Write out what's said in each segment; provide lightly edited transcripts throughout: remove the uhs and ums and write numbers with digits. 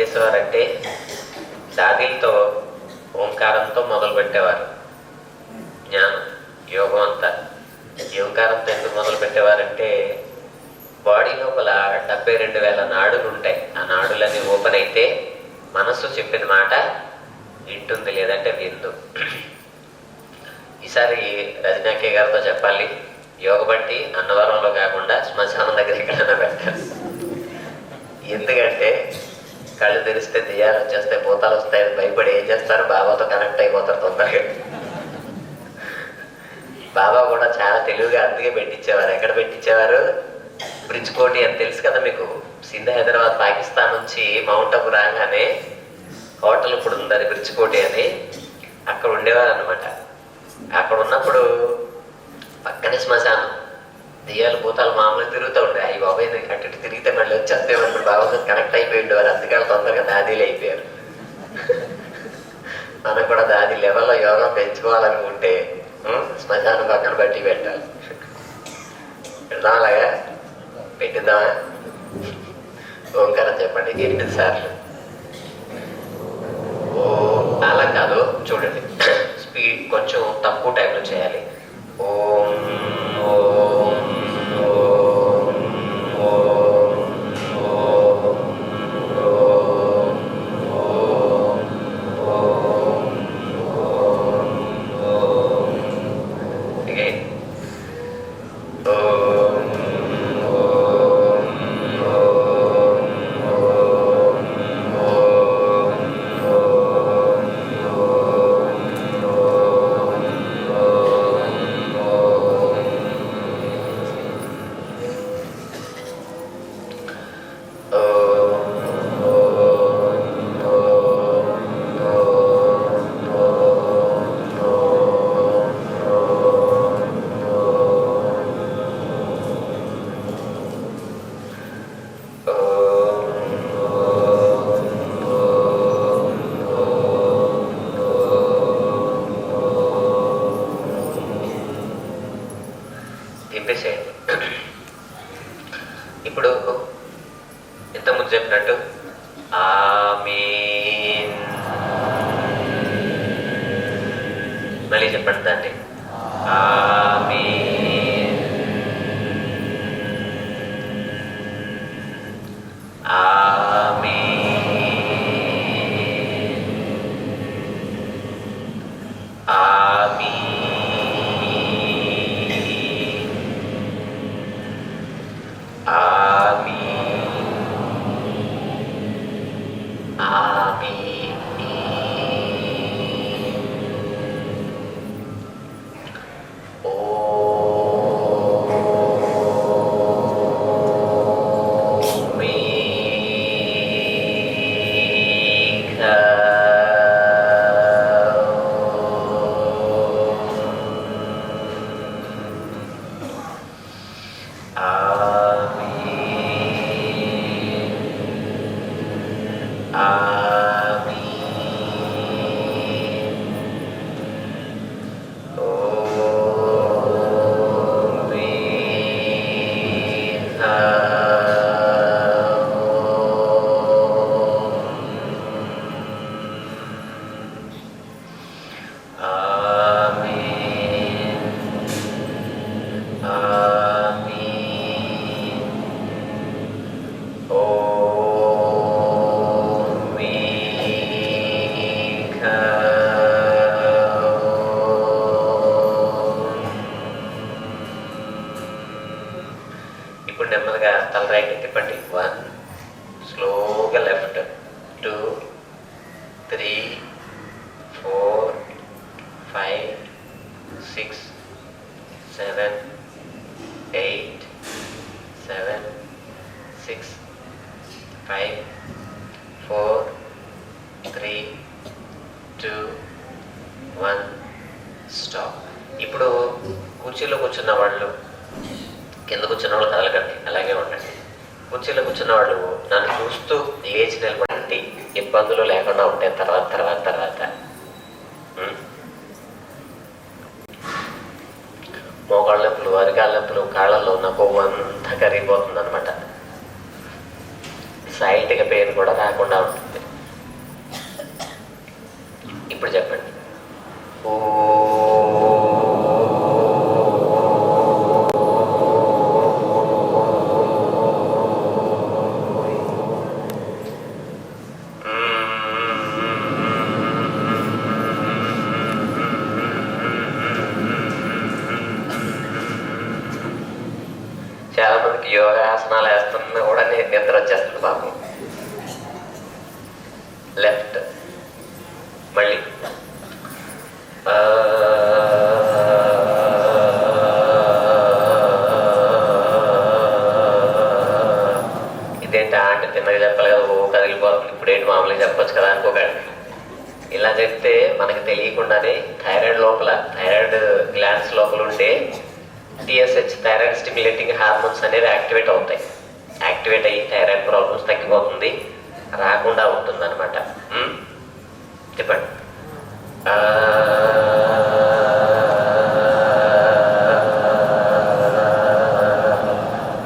చేసేవారంటే దాదీలతో ఓంకారంతో మొదలు పెట్టేవారు. జ్ఞానం యోగం అంతా ఓంకారంతో ఎందుకు మొదలు పెట్టేవారంటే బాడీ లోపల 72,000 నాడులు ఉంటాయి. ఆ నాడులన్నీ ఓపెన్ అయితే మనస్సు చెప్పిన మాట వింటుంది, లేదంటే విందు. ఈసారి రజనాకే గారితో చెప్పాలి, యోగ బట్టి అన్నవరంలో కాకుండా శ్మశానం దగ్గర ఎక్కడైనా పెట్టాలి. ఎందుకంటే కళ్ళు తెరిస్తే దెయ్యాలు వచ్చేస్తాయి, భూతాలు వస్తాయని భయపడి ఏం చేస్తారు, బాబాతో కనెక్ట్ అయిపోతారు తొందరగా. బాబా కూడా చాలా తెలివిగా అందుకే పెట్టించేవారు. ఎక్కడ పెట్టించేవారు? బ్రిడ్జ్ కోటి అని తెలుసు కదా మీకు. సింధ్ హైదరాబాద్ పాకిస్తాన్ నుంచి మౌంట్ అబు రాగానే హోటల్ ఇప్పుడు ఉంది, అది బ్రిడ్జ్ కోటి అని. అక్కడ ఉండేవారు అనమాట. అక్కడ ఉన్నప్పుడు పక్కనే శ్మశానం, దెయ్యాలు భూతాలు మామూలుగా తిరుగుతూ ఉంటాయి. అవి బాబాయ్ అటు తిరిగితే మళ్ళీ వచ్చేస్తేమన్నప్పుడు బాబాతో కనెక్ట్ అయిపోయి ఉండేవారు. అందుకే తొందరగా దాదీలు అయిపోయారు. మనం కూడా దాది లెవెల్లో యోగా పెంచుకోవాలనుకుంటే శ్మశానం పక్కన బట్టి పెట్టాలి. పెడదాం, అలాగా పెట్టిద్దామా? ఓంకారం చెప్పండి 8 సార్లు. ఓ అలా కాదు, చూడండి స్పీడ్ కొంచెం తక్కువ టైంలో చేయాలి. ఓం ఓం ఓం ఓం ఓం ఓం ఓం ఓం ఓం. అగైన్ ఓం ఓం ఓం ఓం ఓం దింపేసేయండి. ఇప్పుడు ఇంతకుముందు చెప్పినట్టు ఆమీన్ మళ్ళీ చెప్పండి దాన్ని. ఆమీన్ ఆమీన్ ఆమీన్ ఇప్పుడు నెమ్మదిగా తల రైట్ తిప్పండి. 1 స్లోగా లెఫ్ట్, 2 3 4 5 6 7 8 7 6 5 4 3 2 1 స్టాప్. ఇప్పుడు కుర్చీలో కూర్చున్న వాళ్ళు, కింద కూర్చున్న వాళ్ళు కదలకండి, అలాగే ఉండండి. కుర్చీలో కూర్చున్న వాళ్ళు నన్ను చూస్తూ లేచి నిలబడి ఇబ్బందులు లేకుండా ఉంటాయి తర్వాత తర్వాత తర్వాత. మోకాళ్ళ నొప్పులు, అరికాళ్ళ నొప్పులు, కాళ్ళల్లో ఉన్న కొవ్వు అంతా కరిగిపోతుంది అనమాట. సైట్గా పెయిన్ కూడా రాకుండా ఉంటుంది. చాలా మందికి యోగాసనాలు వేస్తున్నా కూడా నిద్ర వచ్చేస్తుంది పాపం. లెఫ్ట్ మళ్ళీ ఇదేంటి అంటే తిన్నగా చెప్పాలి కదా, ఓ కదిలిపోతుంది, ఇప్పుడేంటి మామూలుగా చెప్పొచ్చు కదా అనుకోకండి. ఇలా చెప్తే మనకి తెలియకుండానే థైరాయిడ్ లోపల, థైరాయిడ్ గ్లాండ్స్ లోపల ఉండే టిఎస్హెచ్, థైరాయిడ్ స్టిమ్యులేటింగ్ హార్మోన్స్ అనేవి యాక్టివేట్ అవుతాయి. యాక్టివేట్ అయ్యి థైరాయిడ్ ప్రాబ్లమ్స్ తగ్గిపోతుంది, రాకుండా ఉంటుంది అనమాట. చెప్పండి.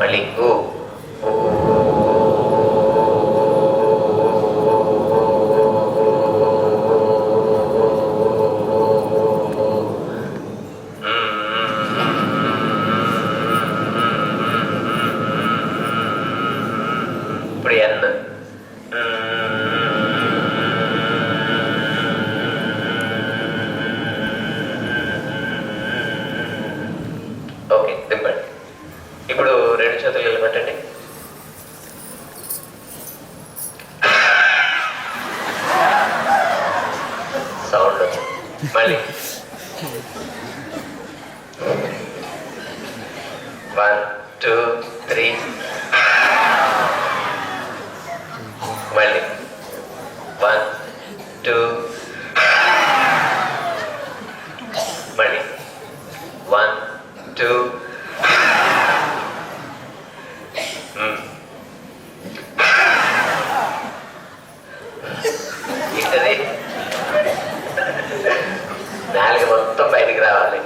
మళ్ళీ ఇప్పుడు ఎన్. ఓకే, దింపండి. ఇప్పుడు రెండు చేతులు నిలబెట్టండి. సౌండ్ మళ్ళీ 1 2 3. మళ్ళీ 1 2. మళ్ళీ 1 2. ఏంటది? నాలుగు మొత్తం బయటికి రావాలి.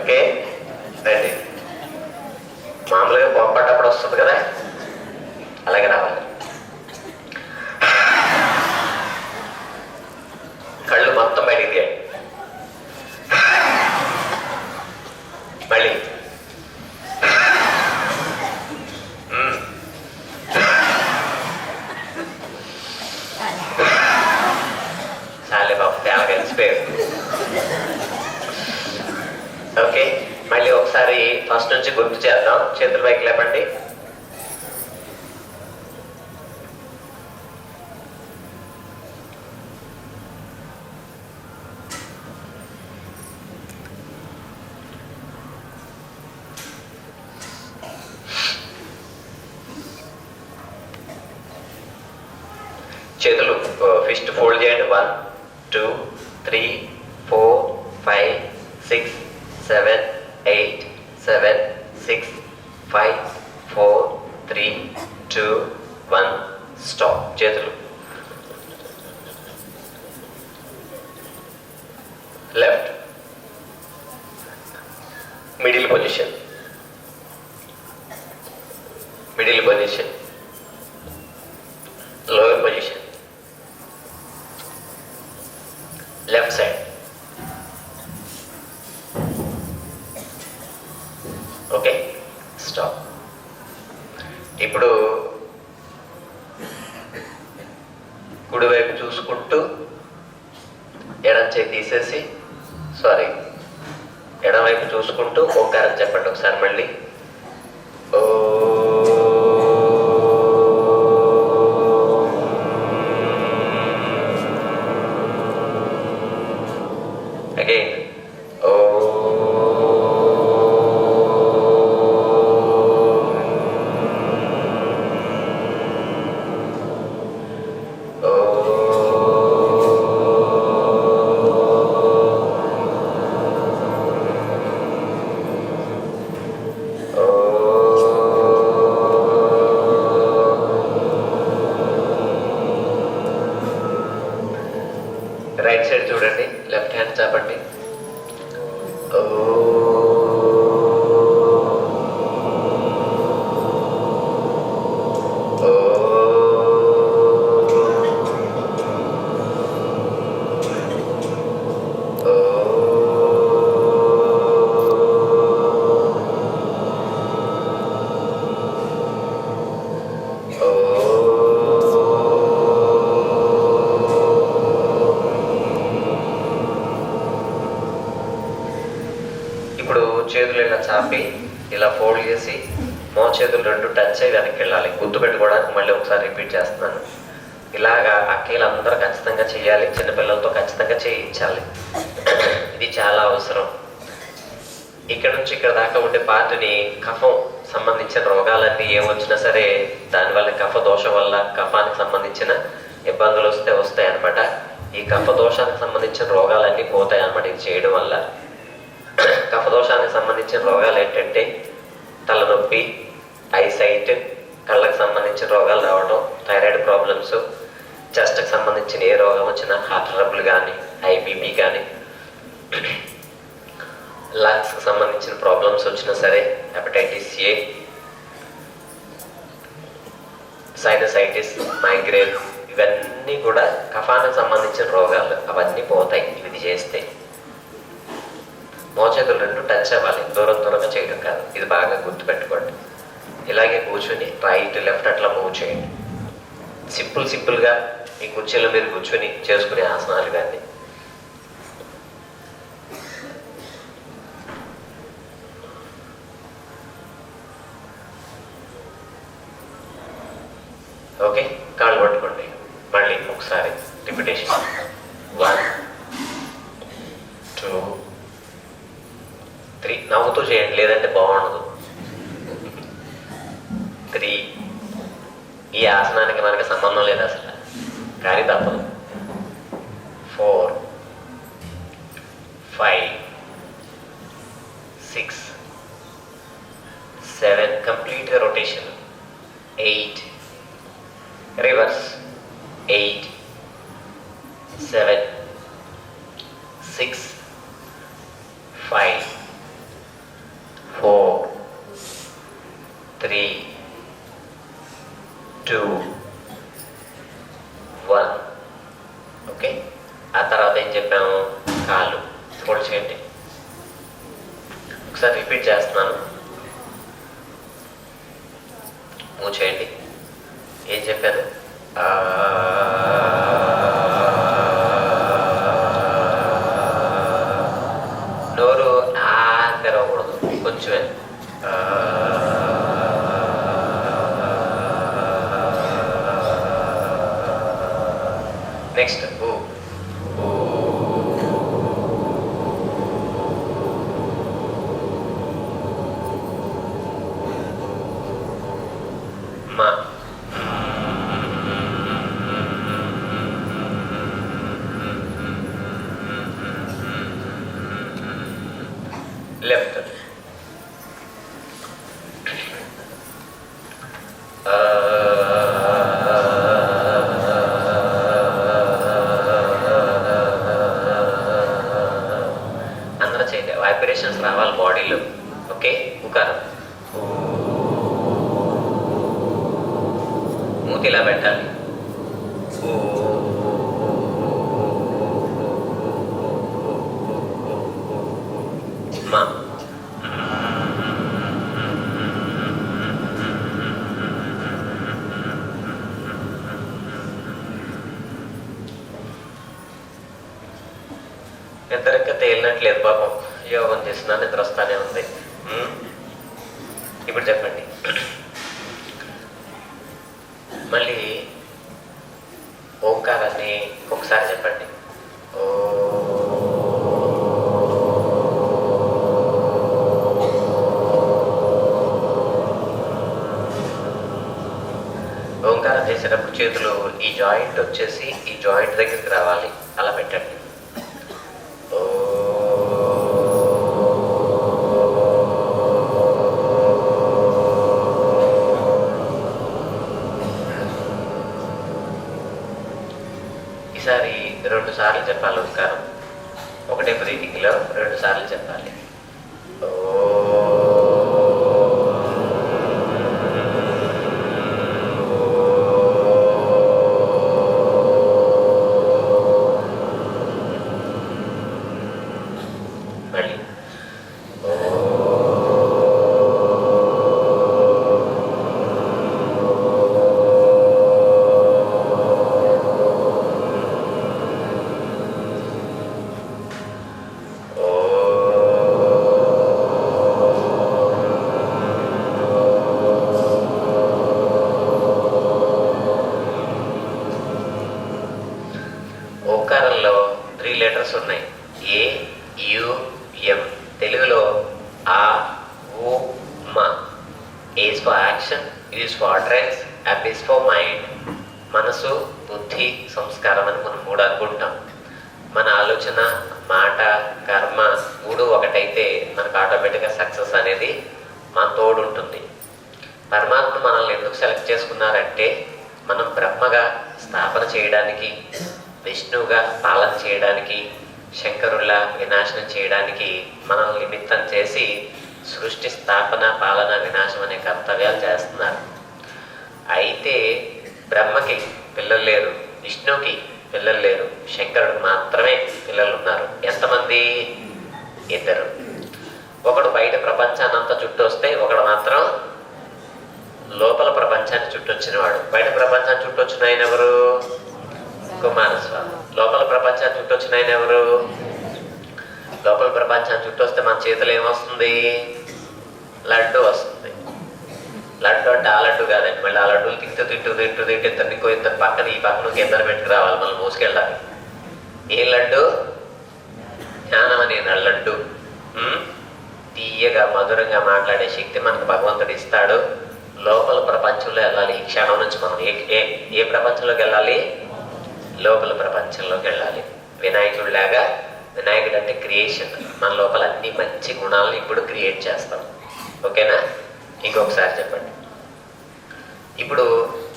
ఓకే, రండి. మామూలుగా పంపేటప్పుడు వస్తుంది కదా, అలాగే రావాలి. కళ్ళు మొత్తం బయటికి తీయండి. మళ్ళీ చాలే బాబు, తేలగా ఇన్స్పైర్. ఓకే, మళ్ళీ ఒకసారి ఫస్ట్ నుంచి గుర్తు చేద్దాం. చేతుల పైకి లేపండి. చేతులు ఫిస్ట్ ఫోల్డ్ చేయండి. 1 2 3 4 5 6 7 8 7 6 5 4 3 2 1. స్టాప్. చేతులు left middle position, middle position, lower position, left side. Okay, stop. ఇప్పుడు కుడివైపు చూసుకుంటూ ఎడం చేయి తీసేసి, సారీ, ఎడమవైపు చూసుకుంటూ ఓంకారం చెప్పండి ఒకసారి. మళ్ళీ ఓ అగైన్ ఓ రైట్ సైడ్ చూడండి, లెఫ్ట్ హ్యాండ్ చాపండి. ఓ చేతులు ఇలా చాపి ఇలా ఫోల్డ్ చేసి మోచేతులు రెండు టచ్ అయ్యి వెనక్కి వెళ్ళాలి. గుర్తు పెట్టుకోవడానికి మళ్ళీ ఒకసారి రిపీట్ చేస్తున్నాను. ఇలాగా అక్కలందరూ ఖచ్చితంగా చేయాలి. చిన్నపిల్లలతో ఖచ్చితంగా చేయించాలి. ఇది చాలా అవసరం. ఇక్కడ నుంచి ఇక్కడ దాకా ఉండే పార్ట్ని కఫం సంబంధించిన రోగాలన్నీ ఏమొచ్చినా సరే దానివల్ల కఫ దోషం వల్ల కఫానికి సంబంధించిన ఇబ్బందులు వస్తాయి అన్నమాట. ఈ కఫ దోషానికి సంబంధించిన రోగాలన్నీ పోతాయి అన్నమాట ఇది చేయడం వల్ల. కఫ దోషానికి సంబంధించిన రోగాలు ఏంటంటే తలనొప్పి, ఐసైట్, కళ్ళకు సంబంధించిన రోగాలు రావడం, థైరాయిడ్ ప్రాబ్లమ్స్, చెస్ట్కి సంబంధించిన ఏ రోగం వచ్చినా, హార్ట్ ట్రబుల్ కానీ, ఐబీపీ కానీ, లంగ్స్కి సంబంధించిన ప్రాబ్లమ్స్ వచ్చినా సరే, హెపటైటిస్ ఏ, సైనసైటిస్, మైగ్రేన్, ఇవన్నీ కూడా కఫానికి సంబంధించిన రోగాలు. అవన్నీ పోతాయి ఇది చేస్తే. మోచేతులు రెండు టచ్ అవ్వాలి, దూరంగా చేయడం కాదు. ఇది బాగా గుర్తుపెట్టుకోండి. ఇలాగే కూర్చొని రైట్ లెఫ్ట్ అట్లా మూవ్ చేయండి. సింపుల్గా ఈ కుర్చీలో మీరు కూర్చొని చేసుకునే ఆసనాలు కానీ. ఓకే, కాళ్ళు పట్టుకోండి. మళ్ళీ ఒకసారి రిపిటేషన్. 1 2 3. నవ్వుతూ చేయండి, లేదంటే బాగుండదు. 3. ఈ ఆసనానికి మనకి సంబంధం లేదు అసలు, కానీ తప్పదు. 4 5 6 7. కంప్లీట్గా రొటేషన్. 8. రివర్స్. 8 7 6 5 4 3 2 1. ఓకే, ఆ తర్వాత ఏం చెప్పాము? కాళ్ళు ఫోల్డ్ చేయండి. ఒకసారి రిపీట్ చేస్తున్నాను. మూవ్ చేయండి. ఏం చెప్పాను? నోరు తెరవకూడదు, కొంచెమే. నెక్స్ట్ మా. లెఫ్ట్. అందరూ చేయండి. వైబ్రేషన్స్ రావాలి బాడీలో. ఓకే, ఉకారం. మూతి ఇలా పెట్టాలి. మా. నిద్రక్క తేలినట్లేదు పాపం. యోగం చేసినా నిద్ర వస్తానే ఉంది. ఇప్పుడు చెప్పండి. మళ్ళీ ఓంకారాన్ని ఒకసారి చెప్పండి. ఓంకారం చేసేటప్పుడు చేతులు ఈ జాయింట్ వచ్చేసి ఈ జాయింట్ దగ్గరికి రావాలి. అలా పెట్టండి. ఈసారి 2 సార్లు చెప్పాలి ఓంకారం. ఒకటే బ్రీతింగ్లో 2 సార్లు చెప్పాలి. మళ్ళీ ఈజ్ ఫర్ అట్రాన్స్, యాప్ ఈజ్ ఫర్ మైండ్. మనసు, బుద్ధి, సంస్కారం అని మనం మూడు అనుకుంటాం. మన ఆలోచన, మాట, కర్మ మూడు ఒకటైతే మనకు ఆటోమేటిక్గా సక్సెస్ అనేది మన తోడు ఉంటుంది. పరమాత్మ మనల్ని ఎందుకు సెలెక్ట్ చేసుకున్నారంటే మనం బ్రహ్మగా స్థాపన చేయడానికి, విష్ణువుగా పాలన చేయడానికి, శంకరుల్లా వినాశనం చేయడానికి మనల్ని నిమిత్తం చేసి సృష్టి స్థాపన, పాలన, వినాశం అనే కర్తవ్యాలు చేస్తున్నారు. అయితే బ్రహ్మకి పిల్లలు లేరు, విష్ణువుకి పిల్లలు లేరు, శంకరుడికి మాత్రమే పిల్లలు ఉన్నారు. ఎంతమంది? ఇద్దరు. ఒకడు బయట ప్రపంచాన్నంతా చుట్టూ వస్తే ఒకడు మాత్రం లోపల ప్రపంచాన్ని చుట్టొచ్చిన వాడు. బయట ప్రపంచాన్ని చుట్టొచ్చిన ఆయన ఎవరు? కుమారస్వామి. లోపల ప్రపంచాన్ని చుట్టొచ్చిన ఆయన ఎవరు? లోపల ప్రపంచాన్ని చుట్టొస్తే మన చేతిలో ఏమొస్తుంది? లడ్డు వస్తుంది. లడ్డు అంటే ఆ లడ్డు కాదండి, మళ్ళీ ఆ లడ్డూలు తింటూ ఇద్దరు ఇంకో ఇద్దరు పక్కన ఈ పక్కన కింద పెట్టుకు రావాలి, మనం మోసుకెళ్ళాలి. ఏ లడ్డు? జ్ఞానం అనే లడ్డు. తీయగా మధురంగా మాట్లాడే శక్తి మనకు భగవంతుడు ఇస్తాడు. లోపల ప్రపంచంలో వెళ్ళాలి. ఈ క్షణం నుంచి మనం ఏ ప్రపంచంలోకి వెళ్ళాలి? లోపల ప్రపంచంలోకి వెళ్ళాలి. వినాయకుడిలాగా. వినాయకుడు అంటే క్రియేషన్. మన లోపల అన్ని మంచి గుణాలను ఇప్పుడు క్రియేట్ చేస్తాం. ఓకేనా? ఇంకొకసారి చెప్పండి. ఇప్పుడు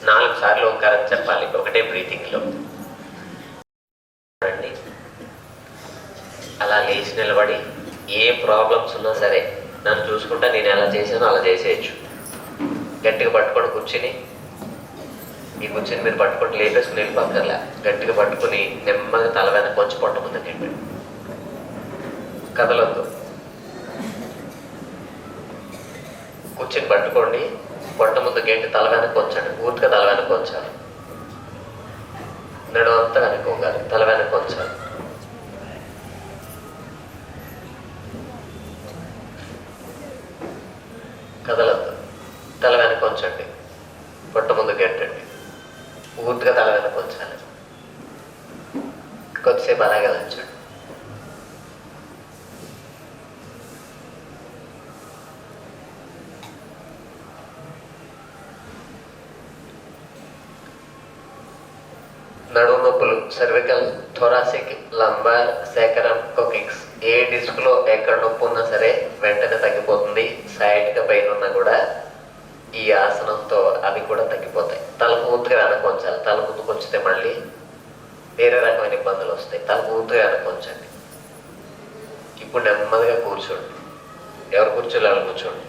4 సార్లు ఓంకారం చెప్పాలి, ఒకటే బ్రీతింగ్లో. చూడండి, అలా లేచి నిలబడి ఏ ప్రాబ్లమ్స్ ఉన్నా సరే నన్ను చూసుకుంటా నేను ఎలా చేశానో అలా చేసేయచ్చు. గట్టిగా పట్టుకొని కూర్చుని, ఈ కూర్చుని మీరు పట్టుకొని లేపేసుకుని వెళ్ళిపోక్కర్లా. గట్టిగా పట్టుకుని నెమ్మదిగా తల వెనక కొంచెం పొట్ట ముందుకు వెళ్ళండి. కదలొద్దు. కూర్చుని పట్టుకోండి, పొట్ట ముందు గంటి తల వెనక్కి ఉంచండి. పూర్తిగా తల వెనక్కి ఉంచాలి. నడుము అంతా వెనక్కోగాలి, తల వెనక్కి ఉంచాలి. కదలద్దు. తల వెనక్కి ఉంచండి, పొట్ట ముందు గంటండి. పూర్తిగా తల వెనక్కి ఉంచాలి. కొద్దిసేపు అలాగే ఉంచండి. నడుము నొప్పులు, సర్వికల్, థొరాసిక్, లంబార్, సేకరం, కొకిక్స్, ఏ డిస్క్లో ఎక్కడ నొప్పి ఉన్నా సరే వెంటనే తగ్గిపోతుంది. సైడ్గా పైన ఉన్నా కూడా ఈ ఆసనంతో అవి కూడా తగ్గిపోతాయి. తల పూర్తిగా వెనక్కి ఉంచాలి. తల ముందుకు ఉంచితే మళ్ళీ వేరే రకమైన ఇబ్బందులు వస్తాయి. తల పూర్తిగా వెనక్కి ఉంచండి. ఇప్పుడు నెమ్మదిగా కూర్చోండి. ఎవరు కూర్చోలే వాళ్ళు కూర్చోండి.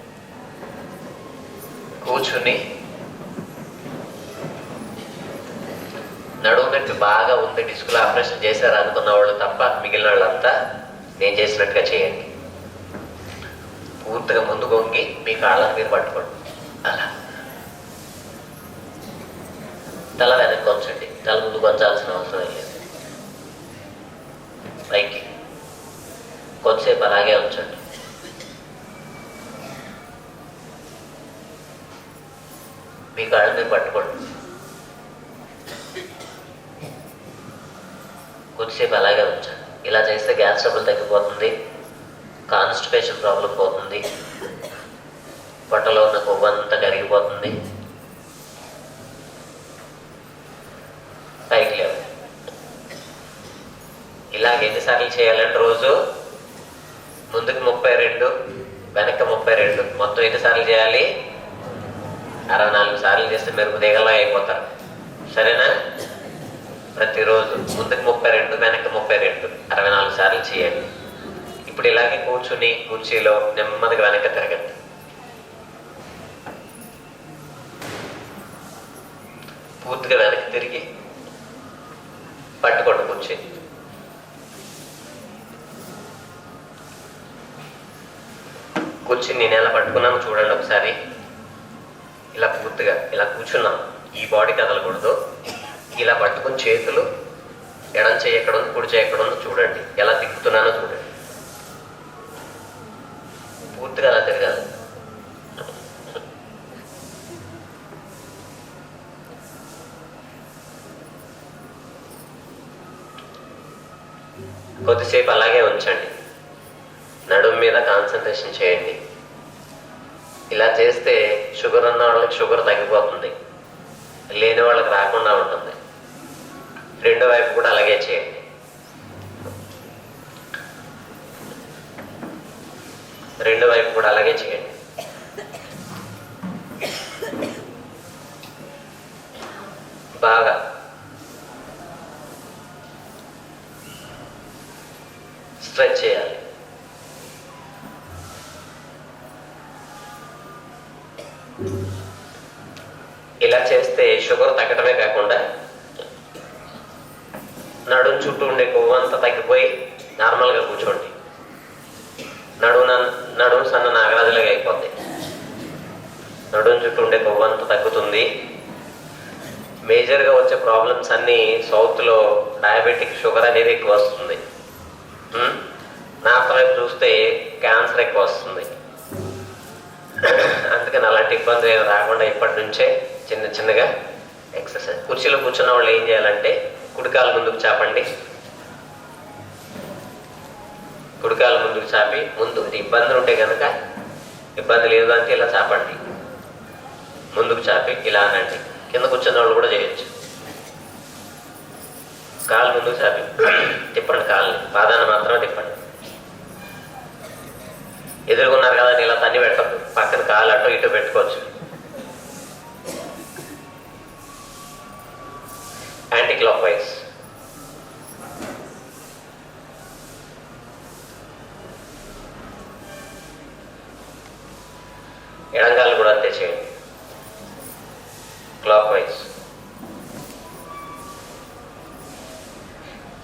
కూర్చుని నడుము నొప్పి బాగా ఉంది, డిస్కులో ఆపరేషన్ చేశారు అనుకున్న వాళ్ళు తప్ప మిగిలిన వాళ్ళంతా నేను చేసినట్టుగా చేయండి. పూర్తిగా ముందు కొంగి మీ కాళ్ళని మీరు పట్టుకోండి. అలా తల వెనక్కి ఉంచండి. తల ముందు కొంచాల్సిన అవసరం లేదు. పైకి కొంతసేపు అలాగే ఉంచండి. మీ కాళ్ళని మీరు పట్టుకోండి. కొద్దిసేపు అలాగే ఉంచండి. ఇలా చేస్తే గ్యాస్ ట్రబుల్ తగ్గిపోతుంది, కాన్స్టిపేషన్ ప్రాబ్లం పోతుంది, పొట్టలో ఉన్న కొవ్వు అంతా కరిగిపోతుంది. పైకి లేవు. ఇలాగ ఎన్నిసార్లు చేయాలంటే రోజు ముందుకు 32, వెనక్కి 32, మొత్తం ఎన్నిసార్లు చేయాలి? 64 సార్లు చేస్తే మెరుపు దిగలా అయిపోతారు. సరేనా? ప్రతిరోజు ముందుకు 32, వెనక్కి 32, 64 సార్లు చేయండి. ఇప్పుడు ఇలాగే కూర్చుని కుర్చీలో నెమ్మదిగా వెనక్కి తిరగండి. పూర్తిగా వెనక్కి తిరిగి పట్టుకోండి కుర్చీ. కుర్చీని నేను ఎలా పట్టుకున్నాను చూడండి ఒకసారి. ఇలా పూర్తిగా ఇలా కూర్చున్నాను. ఈ బాడీ కదలకూడదు. ఇలా పట్టుకుని చేతులు ఎడం చేయి ఎక్కడ ఉంది, కుడి చేయి ఎక్కడ ఉందో చూడండి. ఎలా తిప్పుతున్నానో చూడండి. పూర్తిగా అలా తిరగాలి. కొద్దిసేపు అలాగే ఉంచండి. నడుము మీద కాన్సన్ట్రేషన్ చేయండి. ఇలా చేస్తే షుగర్ ఉన్న వాళ్ళకి షుగర్ తగ్గిపోతుంది, లేని వాళ్ళకి రాకుండా ఉంటుంది. రెండో వైపు కూడా అలాగే చేయండి. రెండో వైపు కూడా అలాగే చేయండి. బాగా స్ట్రెచ్ చేయాలి. ఇలా చేస్తే షుగర్ తగ్గడమే కాకుండా నడుం చుట్టూ ఉండే కొవ్వంతా తగ్గిపోయి నార్మల్గా కూర్చోండి. నడుము సన్న నాగరాజులాగా అయిపోద్ది. నడుం చుట్టూ ఉండే కొవ్వంతా తగ్గుతుంది. మేజర్గా వచ్చే ప్రాబ్లమ్స్ అన్నీ సౌత్లో డయాబెటిక్, షుగర్ అనేది ఎక్కువ వస్తుంది. నార్త్ వైపు చూస్తే క్యాన్సర్ ఎక్కువ వస్తుంది. అందుకని అలాంటి ఇబ్బందులు ఏమి రాకుండా ఇప్పటి నుంచే చిన్న చిన్నగా ఎక్సర్సైజ్. కుర్చీలో కూర్చున్న వాళ్ళు ఏం చేయాలంటే కుడికాలు ముందుకు చాపండి. కుడికాలు ముందుకు చాపి ముందు ఇబ్బందులు ఉంటే కనుక, ఇబ్బంది లేదు అంటే ఇలా చాపండి. ముందుకు చాపి ఇలా అనండి. కింద కూర్చున్న వాళ్ళు కూడా చేయొచ్చు. కాలు ముందుకు చాపి తిప్పండి. కాళ్ళని, పాదాన్ని మాత్రమే తిప్పండి. ఎదురుకున్నారు కదా ఇలా తన్ని పెట్టద్దు. పక్కన కాలు అటు ఇటు పెట్టుకోవచ్చు. Anti clock wise. ఎడంగాలు కూడా అంతే చేయండి, క్లాక్ వైజ్.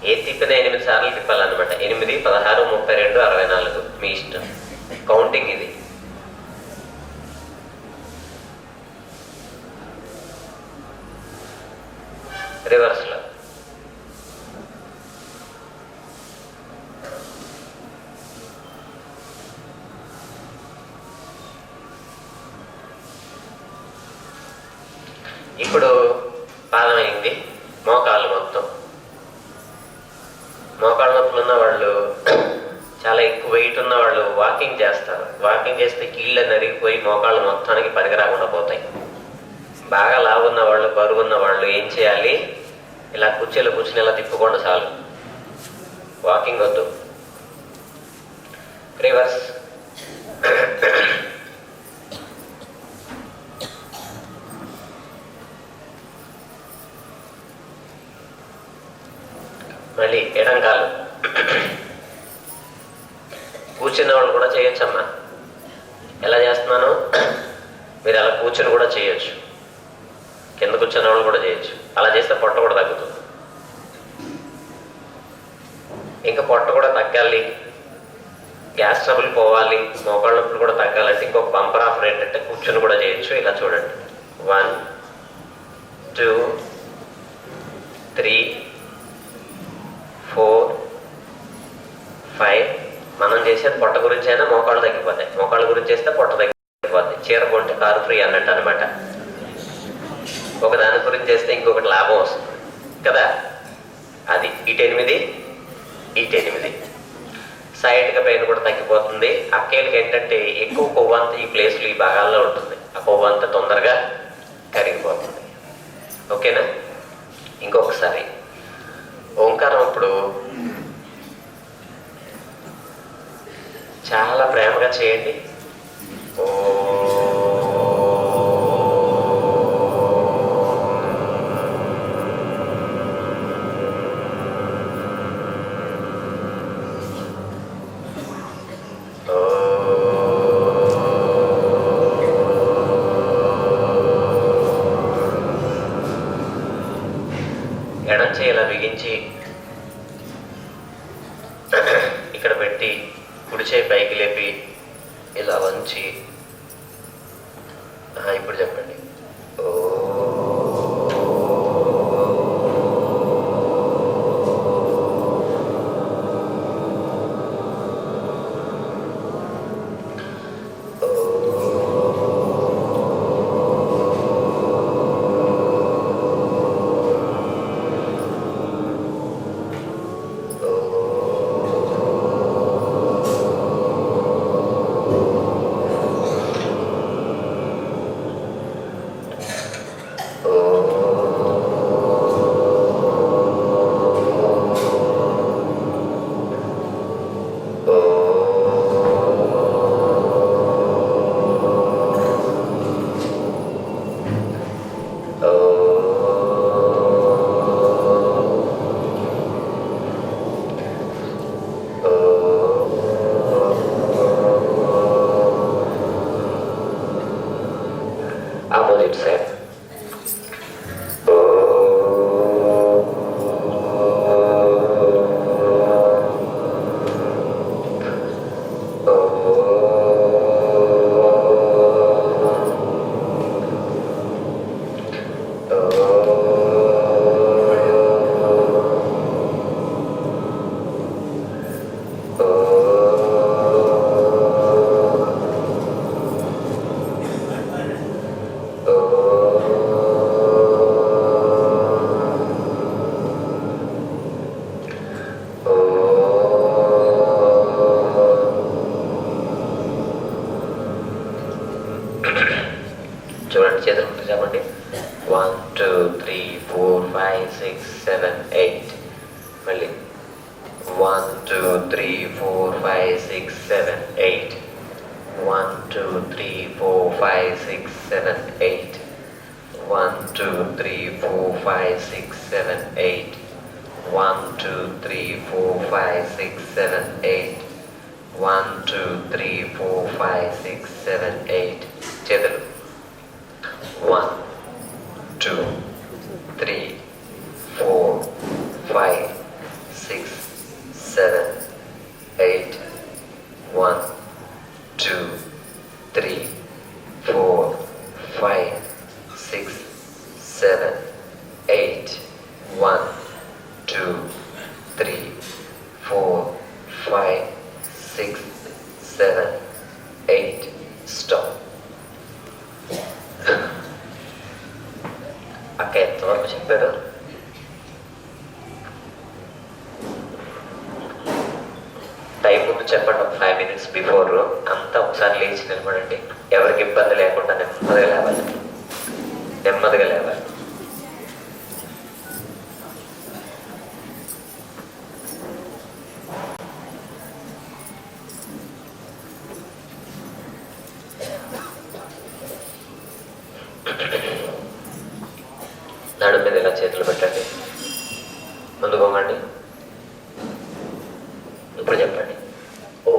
ఏ తిప్పినా 8 సార్లు తిప్పాలన్నమాట. 8, 16, 32, 64 మీ ఇష్టం. కౌంటింగ్ ఇది. రివర్స్లో ఇప్పుడు పాదం అయింది. మోకాళ్ళు మొత్తం. మోకాళ్ళ నొప్పులు ఉన్న వాళ్ళు, చాలా ఎక్కువ వెయిట్ ఉన్న వాళ్ళు వాకింగ్ చేస్తారు. వాకింగ్ చేస్తే కీళ్ళ నరిగిపోయి మోకాళ్ళు మొత్తానికి పనికి రాకుండా పోతాయి. బాగా లావున్న వాళ్ళు, బరువు ఉన్న వాళ్ళు ఏం చేయాలి? ఇలా కుర్చీలో కూర్చుని ఇలా తిప్పుకోండి చాలు. వాకింగ్ వద్దు. రివర్స్. మళ్ళీ ఎడంకాలు. కూర్చున్న వాళ్ళు కూడా చేయొచ్చమ్మా. ఎలా చేస్తున్నాను? మీరు అలా కూర్చొని కూడా చేయొచ్చు. కింద కూర్చున్న వాళ్ళు కూడా చేయొచ్చు. అలా చేస్తే పొట్ట కూడా తగ్గుతుంది. ఇంకా పొట్ట కూడా తగ్గాలి, గ్యాస్ ట్రబుల్ పోవాలి, మోకాళ్ళ నొప్పులు కూడా తగ్గాలంటే ఇంకొక బంపర్ ఆఫర్ ఏంటంటే కూర్చొని కూడా చేయొచ్చు. ఇలా చూడండి. 1, 2, 3, 4, 5. మనం చేసేది పొట్ట గురించి అయినా మోకాళ్ళు తగ్గిపోతాయి. మోకాళ్ళ గురించి చేస్తే పొట్ట తగ్గిపోతాయి. చీర కొంటే కారు ఫ్రీ అన్నట్టు అనమాట. ఒకదాని గురించి చేస్తే ఇంకొకటి లాభం వస్తుంది కదా. అది ఇటు 8, ఇటు 8. సైడ్గా పెయిన్ కూడా తగ్గిపోతుంది. అక్కేళ్ళకి ఏంటంటే ఎక్కువ కొవ్వంతా ఈ ప్లేస్లో, ఈ భాగాల్లో ఉంటుంది. ఆ కొవ్వంతా తొందరగా కరిగిపోతుంది. ఓకేనా? ఇంకొకసారి ఓంకారం ఇప్పుడు చాలా ప్రేమగా చేయండి. ఓ ఎడం చేయాల బిగించి ఇక్కడ పెట్టి కుడి చేయి పైకి లేపి ఇలా వంచి ఇప్పుడు చెప్పండి. చెప్పండి, చేతులు ముందు చెప్పండి. 1 2 3 4 5 6 7 8. మళ్ళీ 1 2 3 4 5 6 7 8. 1 2 3 4 5 6 7 8. 1 2 3 4 5 6 7 8. 1 2 3 4 5 6 7 8. 1 2 3 4 5 6 7 8. చేతులు 1 2 3 4 5 6 7 8. 1 2 3 4 5 6 7 8. 1 2 3 4 5 6 7 8. స్టాప్. అక్క ఎంతవరకు చెప్పారు? టైం ముందు చెప్పండి, ఒక 5 minutes బిఫోర్. అంతా ఒకసారి లేచి నిలబడండి. ఎవరికి ఇబ్బంది లేకుండా నెమ్మదిగా లేవాలి, నెమ్మదిగా లేవాలి. నడుము మీద ఇలా చేతులు పెట్టండి, ముందు పోంగండి. ఇప్పుడు చెప్పండి. ఓ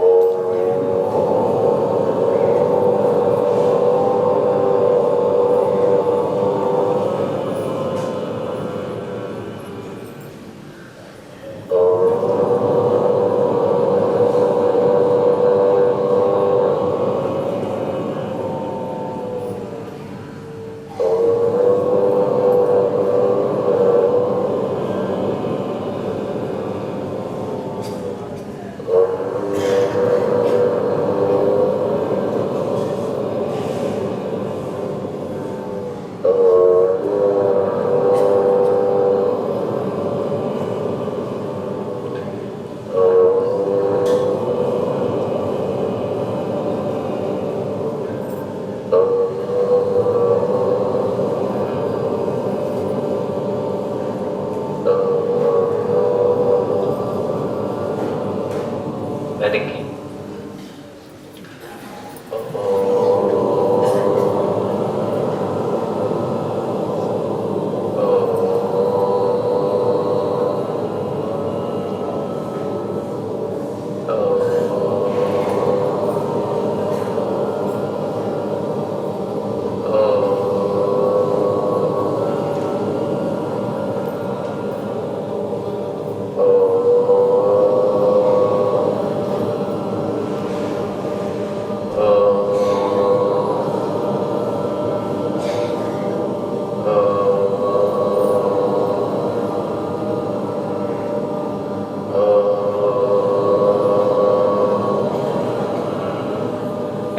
వెనక్కి.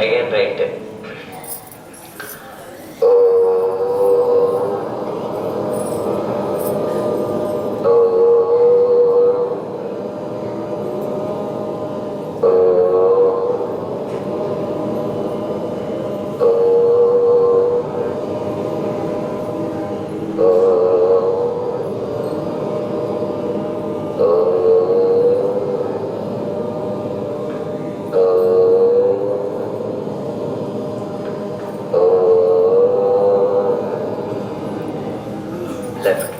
Again, right. Left.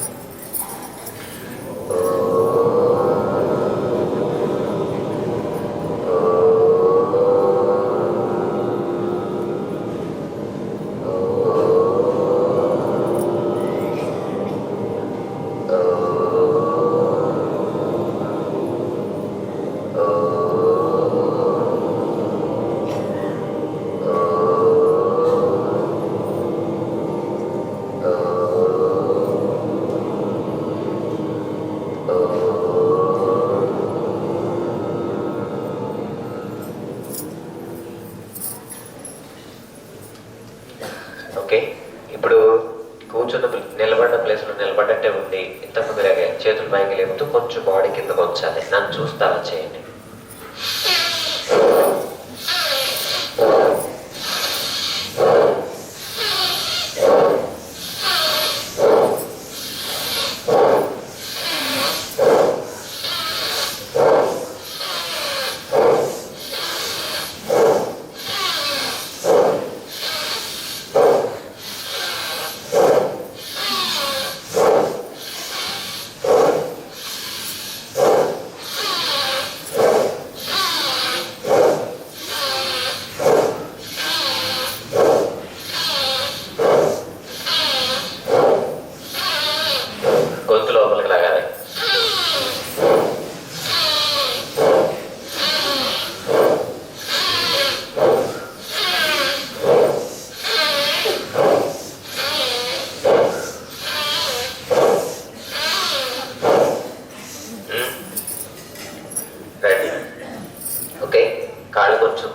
ఓకే, ఇప్పుడు కూర్చున్న నిలబడిన ప్లేస్లో నిలబడ్డట్టే ఉండి ఇంతకుముందు చేతులు పైకి లేపుతూ కొంచెం బాడీ కిందకు వచ్చాలి. నన్ను చూస్తా చేయండి.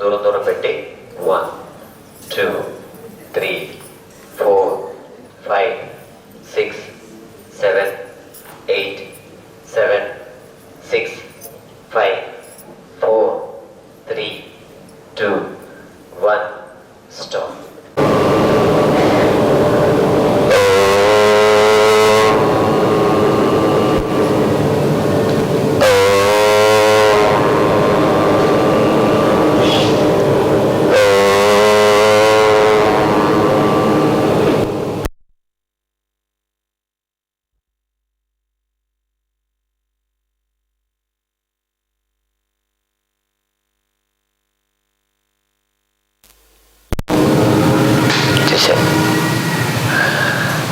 దూరం దూరం పెట్టి 1 2 3 4 5 6 7 8 7 6 5 4 3 2 1 స్టాప్.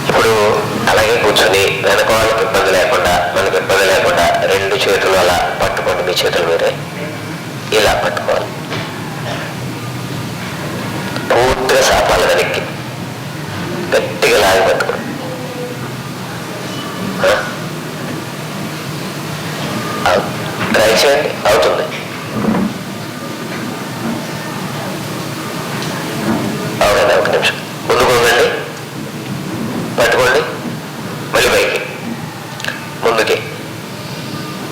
ఇప్పుడు అలాగే కూర్చొని వెనక వాళ్ళకి ఇబ్బంది లేకుండా మనకి ఇబ్బంది లేకుండా రెండు చేతులు అలా పట్టుకోండి. మీ చేతులు మీరే ఇలా పట్టుకోవాలి. పూర్తిగా సాపాలి వెనక్కి, గట్టిగా లాగి పట్టుకోండి. ట్రై చేయండి, అవుతుంది. అవునండి, ఒక నిమిషం ముందుకు పోగండి, పట్టుకోండి. మళ్ళీ పైకి, ముందుకి,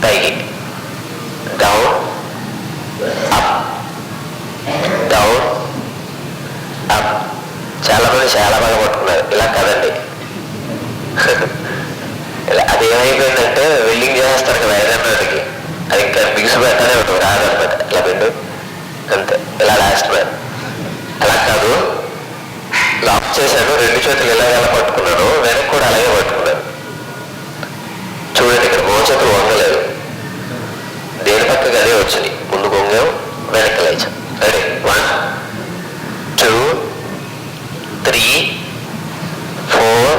పైకి, డౌన్ అప్, డౌన్ అప్. చాలా మంది చాలా బాగా పట్టుకున్నారు. ఇలా కదండి. ఇలా అది ఏమైపోయిందంటే వెల్డింగ్ చేస్తారు కదా ఐరన్కి, అది ఇంకా బిగుసు పెడతానే ఉంటుంది, రాదనమాట. ఇలా పెట్టు అంతే. ఇలా లాస్ట్ మ్యాన్ అలా కాదు, లాక్ చేశాను, రెండు చేతులు ఎలా పట్టుకున్నాను, వెనక్కి కూడా అలాగే పట్టుకున్నాను. చూడండి, ఇక్కడ మోచేతులు వంగలేదు, దేని పక్కకి అదే వచ్చింది. ముందు వంగాం, వెనక్కి లేచాం. రెడీ, 1 2 3 4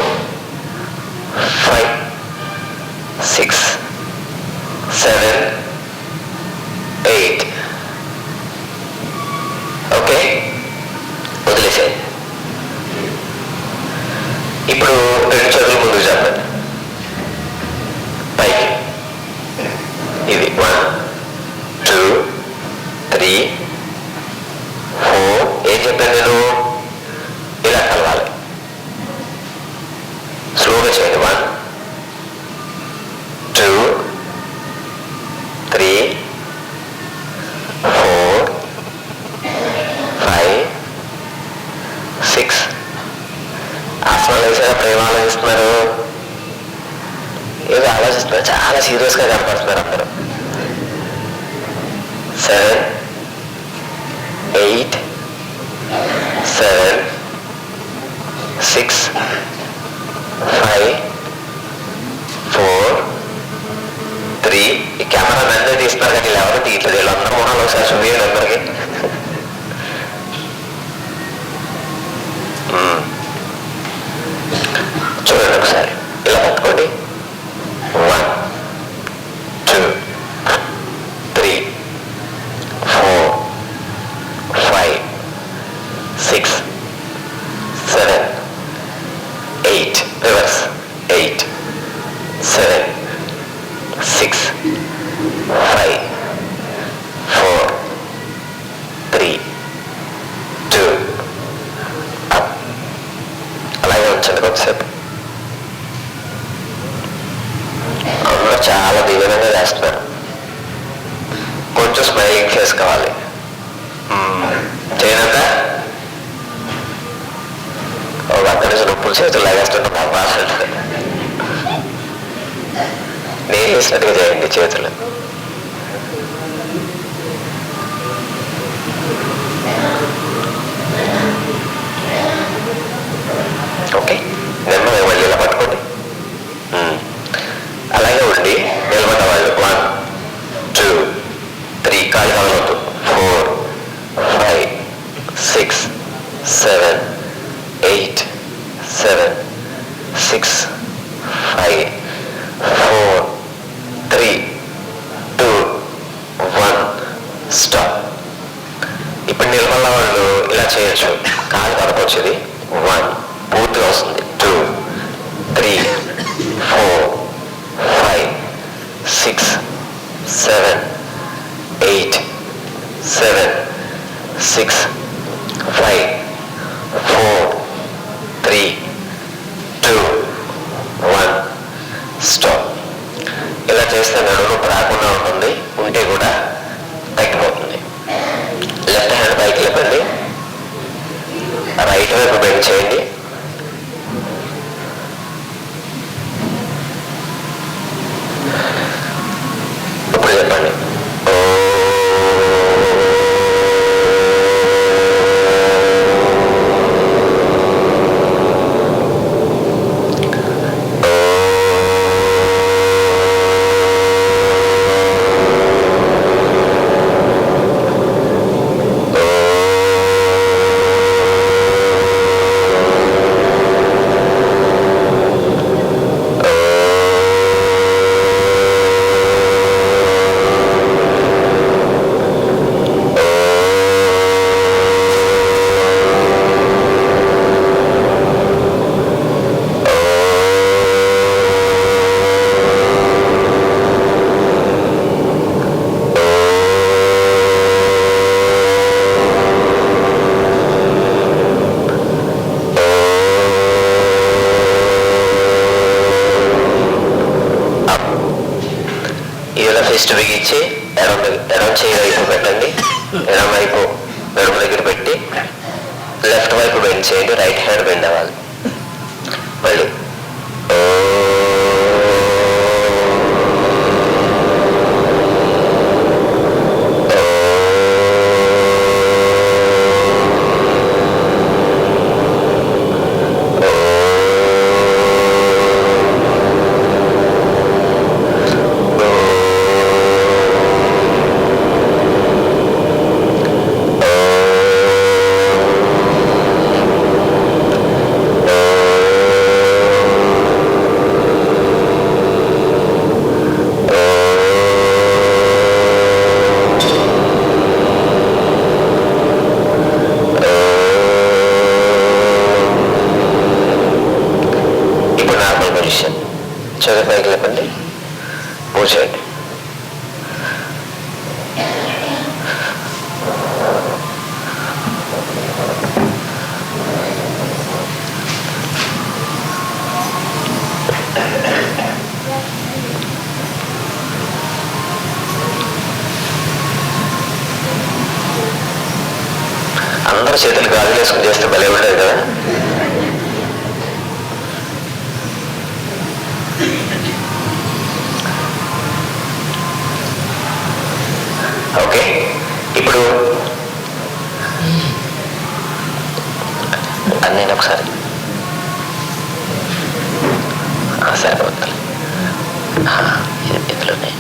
5 6 7 8. ఓకే, వదిలేసాయి. ఇప్పుడు రెండు చేతులు ముందుకు చెప్పండి, పైకి. ఇది 1 2 3 4. ఏం చెప్పాను నేను? ఇలా కలవాలి. స్లోగా చేయండి. 1 2 3 4 5 6. ఆసనాలు వేసారా? ప్రేమ ఆలోచిస్తున్నారు, ఏదో ఆలోచిస్తున్నారు, చాలా సీరియస్గా కనపడుతున్నారు అందరూ. 7 8 7 6 5 4 3. ఈ కెమెరా నన్నే తీస్తున్నారు కానీ వీళ్ళు ఎవరు తీయట్లేదు. వీళ్ళందరూ మొహాలు ఒకసారి చూపించండి అందరికి. చూడండి ఒకసారి, ఇలా పట్టుకోండి. 1 2 3 4 5 6 7 8. రివర్స్. 8 7 6 5 4 3 2 అప్. అలాగే ఉంచండి కొంతసేపు. అందరూ చాలా దీవెనంగా చేస్తున్నారు. కొంచెం స్మైలింగ్ ఫేస్ కావాలి. చేయనంత ఒక అక్కడి నుంచి నొప్పులు చేతులు లాగేస్తుంటే బాగా నేను వేసినట్టుగా చేయండి చేతులు. ఓకే, నెమ్మది మళ్ళీ ఇలా పట్టుకోండి. అలాగే ఉండి నిలబడ్డ వాళ్ళు 1 2 3. కాలు కదలవద్దు. 4 5 6 7 8 7 6 5 4 3 2 1 స్టాప్. ఇప్పుడు నిలబడ్డ వాళ్ళు ఇలా చేయొచ్చు. కాలు కదపొచ్చేది. 1 పూర్తిగా వస్తుంది. 2 3 4 5 6 7 8 7 6, 5, 4, 3, 2, 1 స్టాప్. ఇలా చేస్తే నడుము రాకుండా ఉంటుంది, ఉంటే కూడా తగ్గిపోతుంది. లెఫ్ట్ హ్యాండ్ పైకి లేపండి, రైట్ వైపు బెండ్ చేయండి. ఇప్పుడు చెప్పండి. ఫిస్ట్ బిగించి ఎడం చేయి వైపు పెట్టండి, ఎడం వైపు నడుము దగ్గర పెట్టి లెఫ్ట్ వైపు బెండ్ చేయండి, రైట్ హ్యాండ్ బెండ్ అవ్వాలి. మళ్ళీ చేతుల పైకి లేపండి, మూవ్ చేయండి. అందరూ చేతులు గాజులు వేసుకుని చేస్తే భలే ఉండదు కదా. ఓకే, ఇప్పుడు అన్నీ ఒకసారి సరిపోతుంది. ఇందులోనే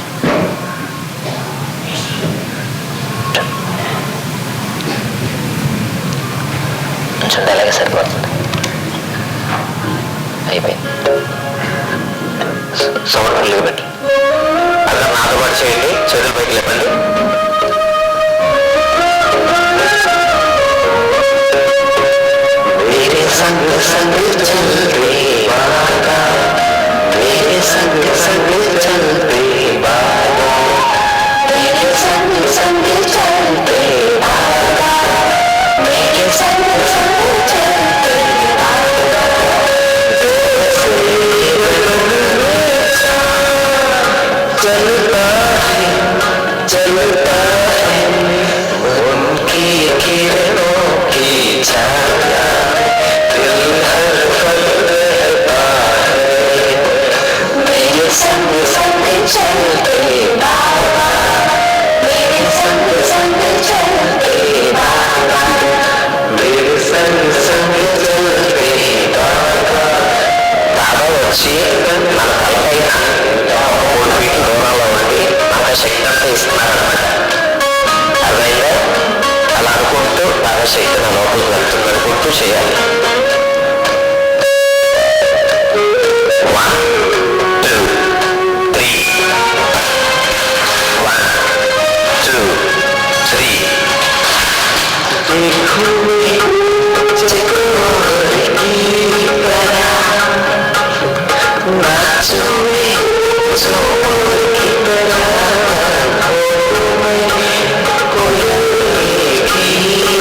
చూడండి, అలాగే సరిపోతుంది. అయిపోయింది. సౌండ్ ఫుల్గా పెట్టి అలా నాతో పాటు చేయండి. చేతుల పైకి లేపండి. संग संग चलते बाबा, मेरे संग संग चलते बाबा, मेरे संग संग चलते बाबा, मेरे संग संग चलते बाबा, चलता है चलता है उनकी किरणों की छाया, मेरे संग संग चलते बाबा, मेरे संग संग चलते बाबा, मेरे संग संग चलते बाबा. బాబా వచ్చి మన తలపైన 3 ఫీట్ల దూరంలో ఉండి మన శక్తి అంతా ఇస్తున్నారన్నమాట. అదైనా అలా అనుకుంటూ బాగా శక్తి నా లోపలికి వెళ్తుంది అనుకుంటూ చేయాలి. 1, 2, 3. 1, 2, 3. देखो की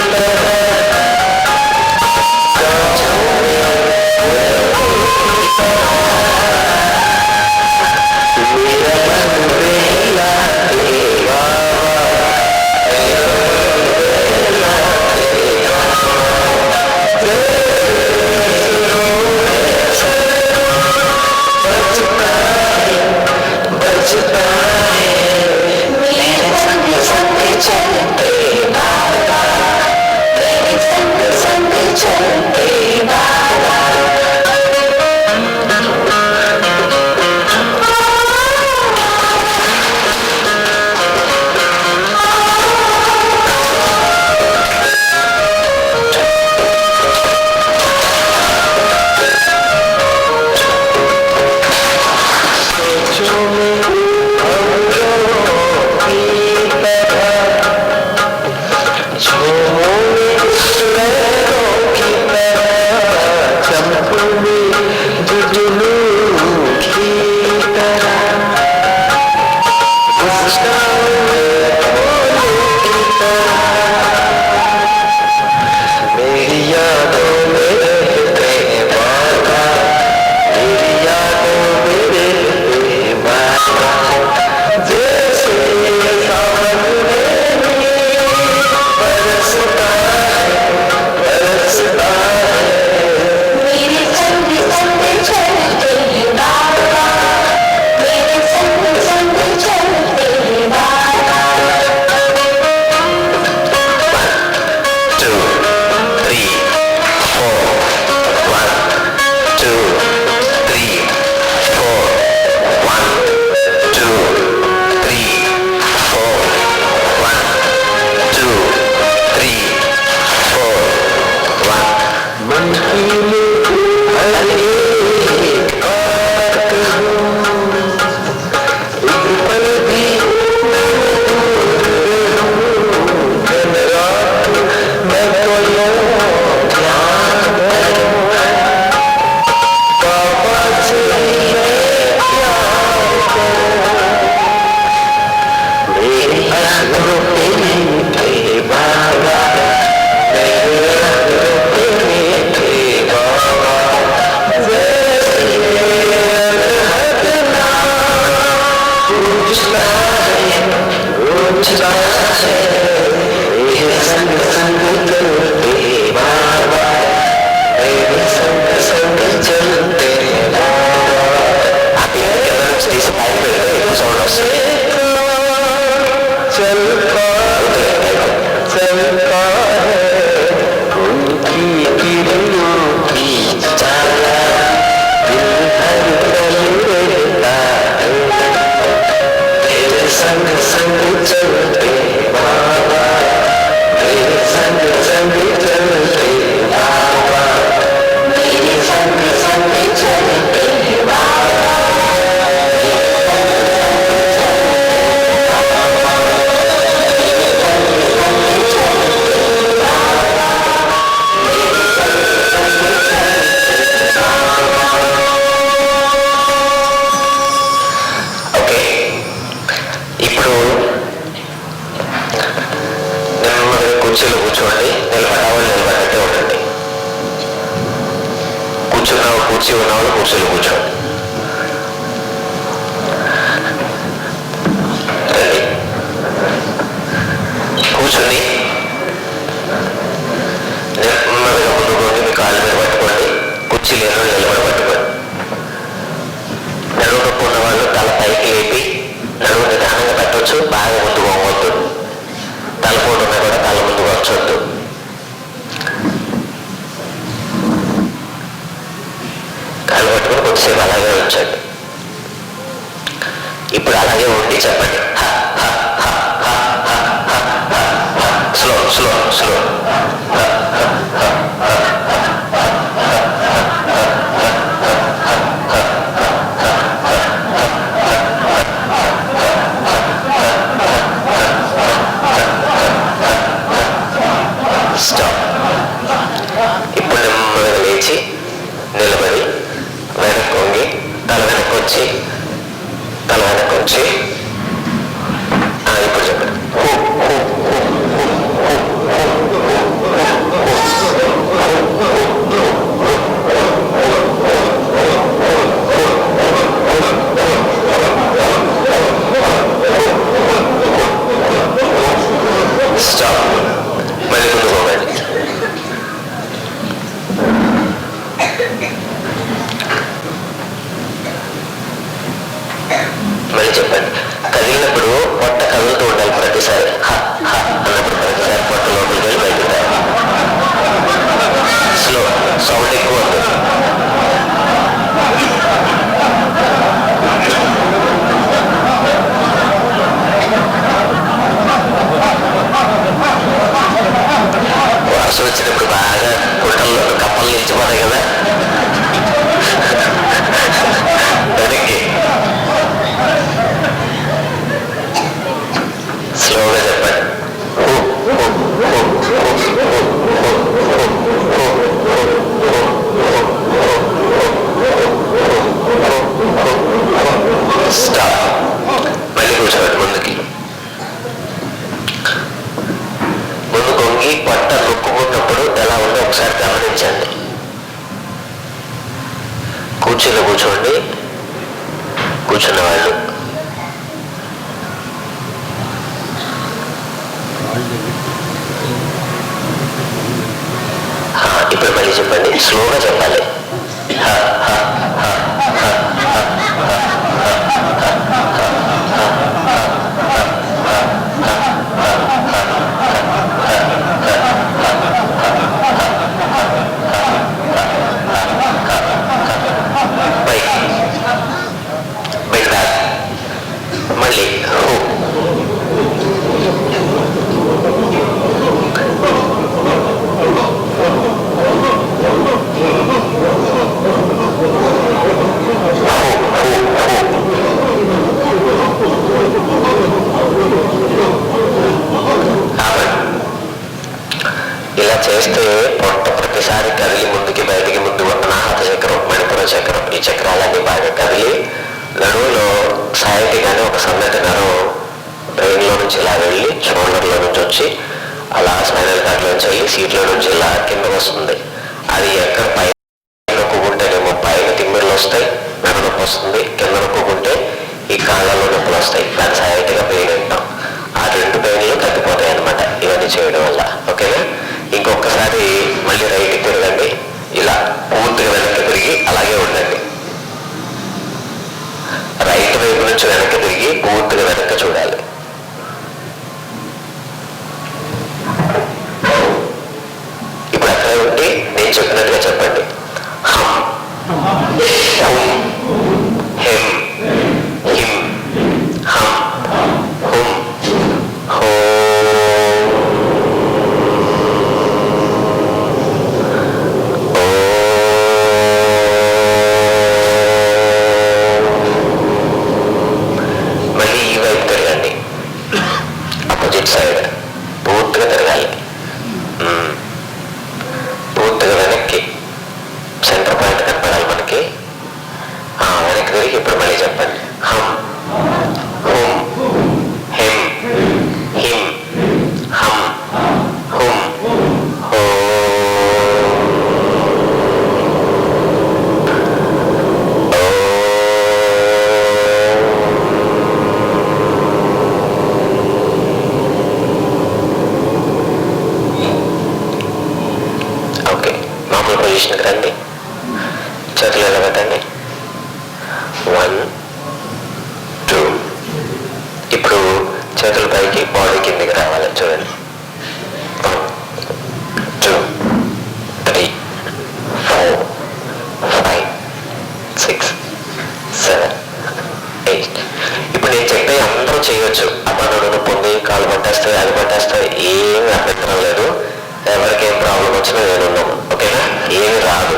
కుర్చీలో కూర్చోండి, నిలబడ్డవాళ్ళు నిలబడ్డట్టే ఉండండి. కూర్చున్న కుర్చీ ఉన్నవాళ్ళు కుర్చీలో కూర్చోండి. రండి, కూర్చొని నెమ్మదిగా ముందుకోండి. మీ కాళ్ళ మీద పట్టుకోండి. కుర్చీ లేని నిలబడి పట్టుకోండి. నడువు నొప్పి ఉన్న వాళ్ళు తల పైకి లేపి నడువు నిదానంగా పెట్టవచ్చు. బాగా ముందుకు పోవద్దు. తలపోటు ఉన్నా కూడా తల ముందుకు వచ్చొద్దు. కాళ్ళు పట్టుకుని కొద్దిసేపు అలాగే ఉంచండి. ఇప్పుడు అలాగే ఉండి చెప్పండి, స్లో స్లో స్లో. స్టాప్. ఇప్పుడు నెమ్మదిగా లేచి నిలబడి వెనక్కి వంగి తల వెనక్కి వచ్చి ఇప్పుడు చెప్పండి. స్టాప్. మళ్ళీ ముందు పోవండి. మళ్ళీ చెప్పండి. కదిలినప్పుడు పొట్ట కదులుతూ ఉండాలి. ప్రతిసారి అన్నప్పుడు ప్రతిసారి పొట్ట లోపలికి వెళ్ళి బయటకు రావాలి. స్లో, సౌండ్ ఎక్కువ ఉంది. వర్షం వచ్చినప్పుడు బాగా గుట్టల్లో కప్పలు నిలిచిపోతాయి కదా. వెనక్కి స్లోగా చెప్పండి. స్టాప్. మళ్ళీ కూర్చోండి. ముందు కొంగి పొట్ట నొక్కుకున్నప్పుడు ఎలా ఉందో ఒకసారి గమనించండి. కుర్చీలో కూర్చోండి. కూర్చున్న వాళ్ళు ఇప్పుడు మళ్ళీ చెప్పండి. స్లోగా చెప్పాలి. మళ్ళీ ఇలా చేస్తే పొట్ట ప్రతిసారి కదిలి ముందుకి బయటికి ముందు అనాహత చక్రం, మణిపుర చక్రం, ఈ చక్రాలన్నీ బాగా కదిలి నడువులో సాయటిగానే ఒక సన్నటి నరం బ్రెయిన్లో నుంచి ఇలా వెళ్ళి షోల్డర్లో నుంచి వచ్చి అలా స్పైనల్ కార్డ్లో నుంచి వెళ్ళి సీట్లో నుంచి ఇలా కింద వస్తుంది. అది ఎక్కడ పైన నొక్కుంటేనేమో పైన తిమ్మిళ్ళు వస్తాయి, మెడ నొప్పి వస్తుంది. కింద నొక్కుంటే ఈ కాళ్ళలో నొప్పులు వస్తాయి. దాని సాయటిగా పెయిన్ అంటాం. ఆ రెండు పెయిన్లు తగ్గిపోతాయి అన్నమాట ఇవన్నీ చేయడం వల్ల. ఓకేనా? ఇంకొకసారి మళ్ళీ రైట్కి తిరగండి. ఇలా పూర్తిగా వెనక్కి తిరిగి అలాగే ఉండండి. రైట్ వైపు నుంచి వెనక్కి తిరిగి పూర్తిగా వెనక్కి చూడాలి. ఇప్పుడు అక్కడే ఉండి నేను చెప్పినట్టుగా చెప్పండి. హం, హుం, హిం, హిం, హం, హుం, హో. మళ్ళీ ఈ వైపు తిరగండి. నార్మల్ పొజిషన్కి రండి. చేతులు ఎలా పెట్టండి. 1 2. ఇప్పుడు చేతుల పైకి, బాడీ కిందికి రావాలి. చూడండి. 1 2 3 4 5 6 7 8. ఇప్పుడు నేను చెప్పే అందరూ చేయొచ్చు. అబ్బాయి నొప్పి ఉంది, కాళ్ళు పట్టేస్తాయి, అది పట్టేస్తాయి, ఏమి అభ్యంతరం లేదు. ఎవరికేం ప్రాబ్లం వచ్చినా నేనున్నాను. ఓకేనా? ఏమి రాదు.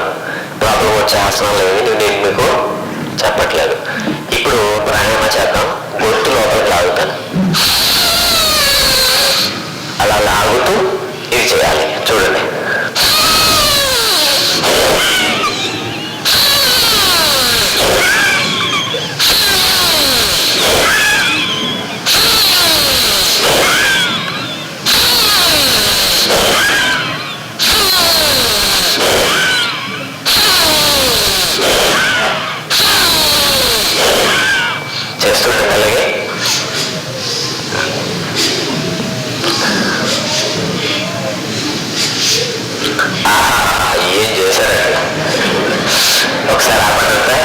ప్రాబ్లం వచ్చే ఆసనాలు ఏమి నేను మీకు చెప్పట్లేదు. ఇప్పుడు ప్రాణాయామ చేద్దాం. గొంతు లోపలికి లాగుతాను. అలా లాగుతూ ఇది చేయాలి. చూడండి. చేస్తుంటే అలాగే ఏం చేశారండి? ఒకసారి ఆపండి.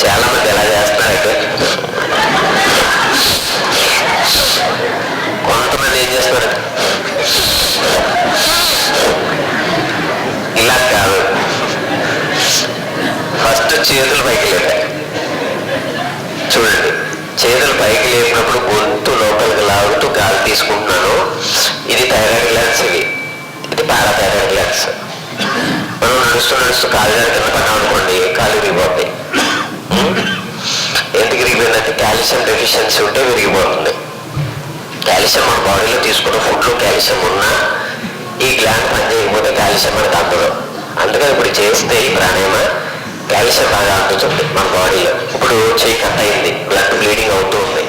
చాలా మంది ఎలా చేస్తున్నారంటే, కొంతమంది ఏం చేస్తున్నారంటే ఇలా కాదు. ఫస్ట్ చేతులు పైకి లేపాయి. చూడండి, చేతులు పైకి లేపినప్పుడు గొంతు లోపలికి లాగుతూ గాలి తీసుకుంటున్నాను. ఇది థైరాయిడ్ గ్లాండ్స్, ఇది పారాథైరాయిడ్ గ్లాండ్స్. మనం నడుస్తూ కాలు కింద పడ్డాం అనుకోండి, కాలు విరిగిపోతాయి. ఎందుకు విరిగిపోయిందంటే కాల్షియం డెఫిషియన్సీ ఉంటే విరిగిపోతుంది. కాల్షియం మన బాడీలో తీసుకున్న ఫుడ్లో కాల్షియం ఉన్నా ఈ గ్లాండ్ పనిచేయకపోతే కాల్షియం మనకు అందదు. అందుకని ఇప్పుడు చేస్తే ఈ ప్రాణాయామ కాల్షియం బాగా అందుతుంది మన బాడీలో. ఇప్పుడు చెయ్యి కట్ అయింది, బ్లడ్ బ్లీడింగ్ అవుతూ ఉంది.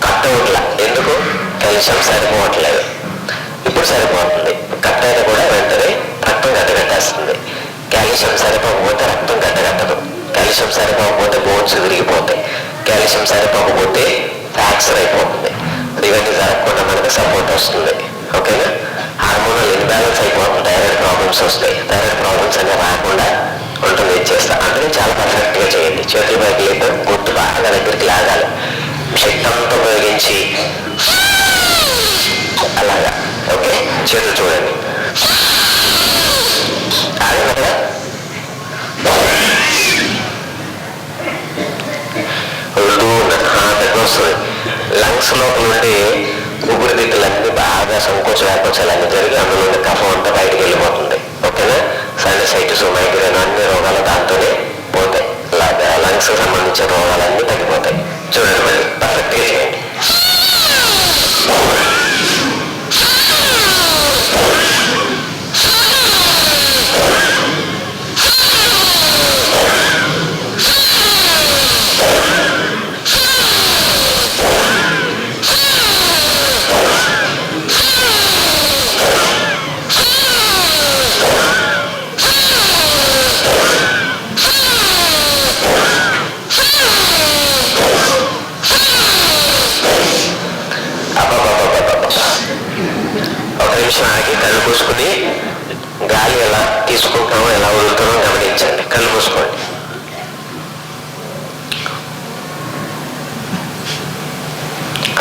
కట్ అవ్వట్లా, ఎందుకు? కాల్షియం సరిపోవట్లేదు. ఇప్పుడు సరిపోతుంది. కట్ అయితే కూడా వెంటనే రక్తం గడ్డగట్టేస్తుంది. కాల్షియం సరిపోకపోతే రక్తం గడ్డగట్టదు. కాల్షియం సరిపోకపోతే బోన్స్ విరిగిపోతాయి. కాల్షియం సరిపోకపోతే ఫ్రాక్చర్ అయిపోతుంది. ఇవన్నీ జరగకుండా మనకి సపోర్ట్ వస్తుంది. ఓకేనా? హార్మోనల్ ఇన్బ్యాలెన్స్ అయిపోతుంది. థైరాయిడ్ ప్రాబ్లమ్స్ వస్తాయి. థైరాయిడ్ ప్రాబ్లమ్స్ అనేవి రాకుండా ఉంటుంది. చేస్తా అంటే చాలా పర్ఫెక్ట్గా చేయండి. చేతులు పైకి లేపు, గుర్తు బాగా దగ్గరికి లాగాలి. శక్తి అంతా ఉపయోగించి అలాగా. ఓకే, చేతులు చూడండి. ఆగినట్లా దగ్గర వస్తుంది. లంగ్స్ లోపల నుండి ఊపిరితిత్తులన్నీ బాగా సంకోచ వ్యాకోచాలన్నీ జరిగి అందులో నుండి కఫం అంతా బయటకు వెళ్ళిపోతుంది. ఓకేనా? సైనసైటిస్, మైగ్రేన్ అన్ని రోగాలు దాంతోనే పోతాయి. లంగ్స్ కి సంబంధించిన రోగాలన్నీ తగ్గిపోతాయి. చూడండి, మళ్ళీ పర్ఫెక్ట్గా చేయండి. ఆగి కళ్ళు మూసుకుని గాలి ఎలా తీసుకుంటామో ఎలా వదులుతామో గమనించండి. కళ్ళు మూసుకోండి.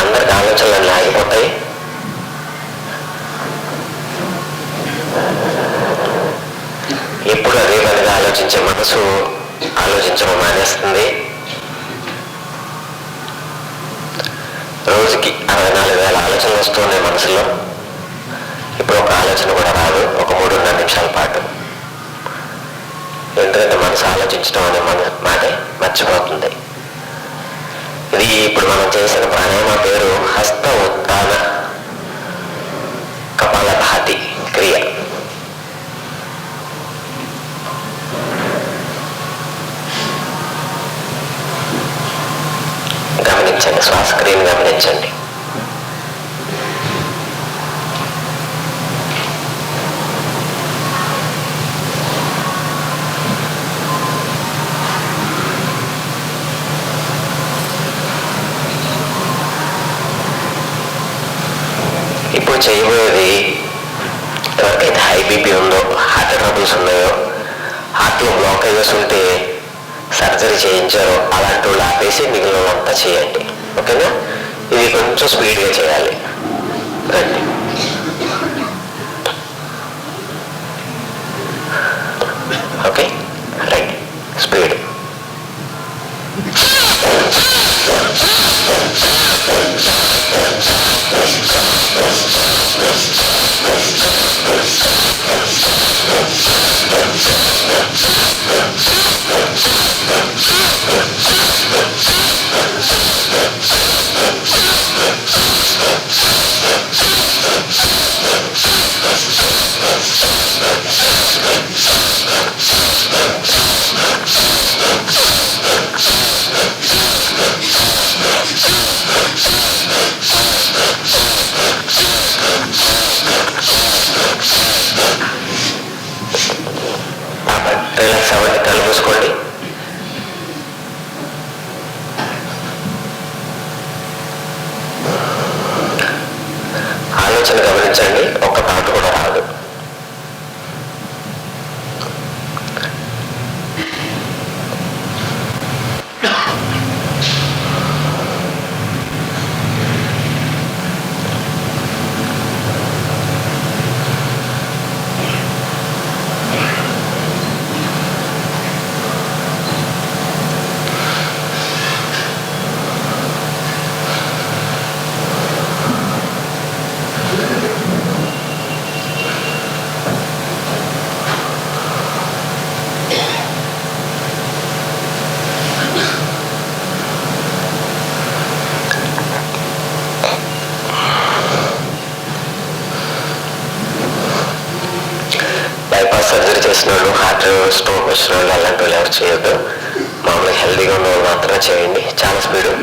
అందరికి ఆలోచనలు ఆగిపోతాయి. ఎప్పుడు అదే పనిగా ఆలోచించే మనసు ఆలోచించడం మానేస్తుంది. రోజుకి 64,000 ఆలోచనలు వస్తున్నాయి మనసులో. ఇప్పుడు ఒక ఆలోచన కూడా రాదు ఒక 3-4 నిమిషాల పాటు. ఎందుకంటే మనసు ఆలోచించడం అనే మాటే మర్చిపోతుంది. ఇది ఇప్పుడు మనం చేసిన ప్రాణాయామ పేరు హస్త ఉత్తాన కపాలభాతి క్రియ. గమనించండి, శ్వాసక్రియను గమనించండి. ఇప్పుడు చేయబోయేది ఎవరికైతే హై బీపీ ఉందో, హార్ట్ అటాక్ ఇయర్స్ ఉంటే సర్జరీ చేయించారో అలాంటి వాళ్ళు ఆపేసి మిగిలిన వాళ్ళంతా చేయండి. ఓకేనా? ఇది కొంచెం స్పీడ్గా చేయాలి. రండి. Okay, right, speed. రిలాక్స్ అవ్వండి, కళ్ళు మూసుకోండి. ఆలోచన గమనించండి, ఒక్క మాట కూడా రాదు. బైపాస్ సర్జరీ చేసిన వాళ్ళు, హార్ట్ స్ట్రోక్ వచ్చిన వాళ్ళు అలాంటి వాళ్ళు ఎవరు చేయొద్దు. మామూలుగా హెల్దీగా ఉన్న వాళ్ళు మాత్రమే చేయండి. చాలా స్పీడు.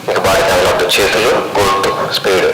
ఇంకా బాడీ డెవలప్, చేతులు, గొంతు స్పీడ్.